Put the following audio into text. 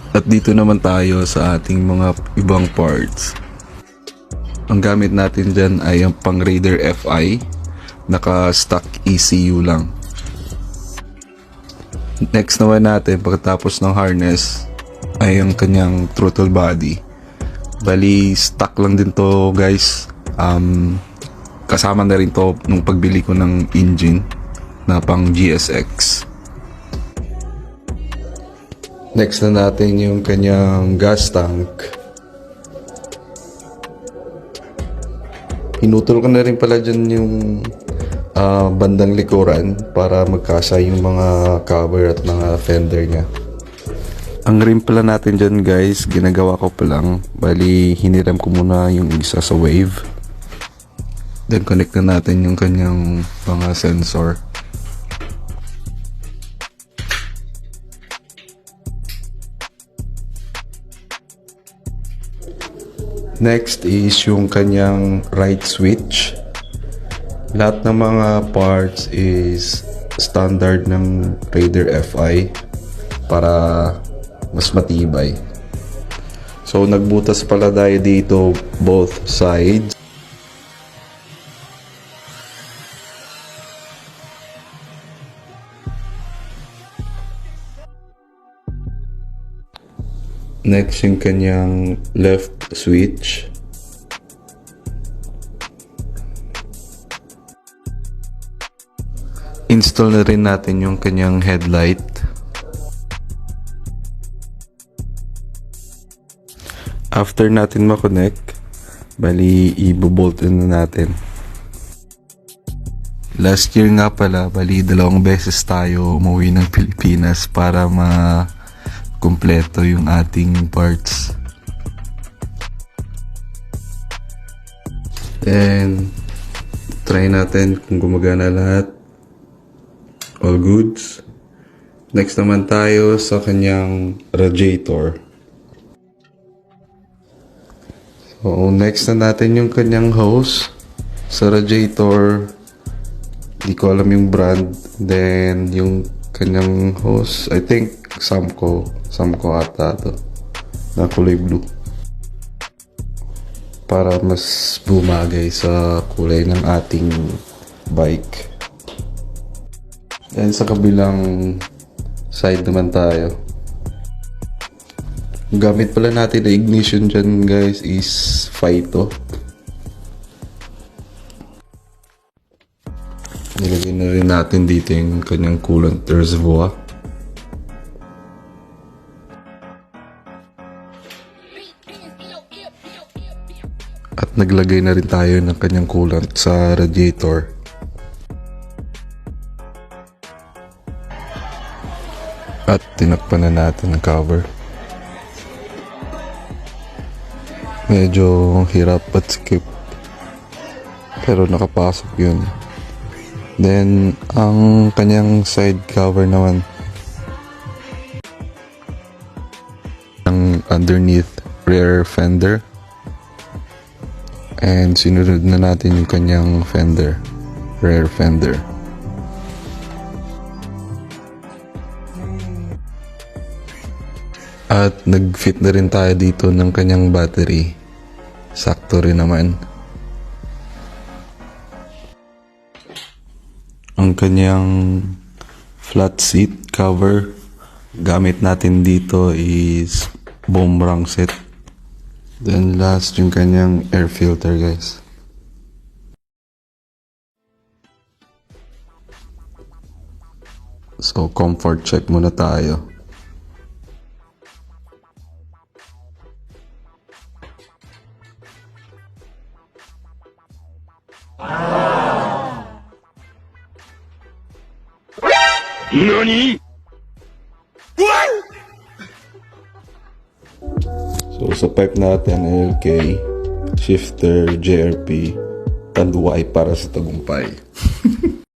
At dito naman tayo sa ating mga ibang parts. Ang gamit natin dyan ay ang pang Raider FI, naka-stock ECU lang. Next naman natin pagkatapos ng harness ay ang kanyang throttle body. Bali stock lang din to guys. Kasama na rin to nung pagbili ko ng engine na pang GSX. Next na natin yung kanyang gas tank. Pinutol ko na rin pala dyan yung bandang likuran para magkasa yung mga cover at mga fender niya. Ang rim pala natin dyan guys, ginagawa ko pa lang. Bali, hiniram ko muna yung isa sa wave. Then connect na natin yung kanyang mga sensor. Next is yung kanyang right switch. Lahat ng mga parts is standard ng Raider FI para mas matibay. So nagbutas pala tayo dito both sides. Next yung kanyang left switch. Install na rin natin yung kanyang headlight. After natin makonect, bali i-bolt na natin. Last year nga pala, bali 2 beses tayo umuwi ng Pilipinas para kumpleto yung ating parts. Then try natin kung gumagana lahat. All goods. Next naman tayo sa kanyang radiator. So next na natin yung kanyang hose sa radiator. Di ko alam yung brand. Then yung kanyang hose, I think Samco ata to, na kulay blue, para mas bumagay sa kulay ng ating bike. Then sa kabilang side naman tayo, gamit pala natin na ignition dyan guys is Phyto. Nilagay na rin natin dito yung kanyang coolant reservoir. At naglagay na rin tayo ng kanyang coolant sa radiator. At tinakpan na natin ang cover. Medyo hirap at skip, pero nakapasok yun. Then ang kanyang side cover naman, ang underneath rear fender. And sinunod na natin yung kanyang fender, rear fender. At nag-fit na rin tayo dito ng kanyang battery. Sakto rin naman. Ang kanyang flat seat cover, gamit natin dito is boomerang set. Then last yung kanyang air filter guys. So comfort check muna tayo. NANI?! So sa pipe natin, LK, shifter, JRP, tanduay para sa tagumpay.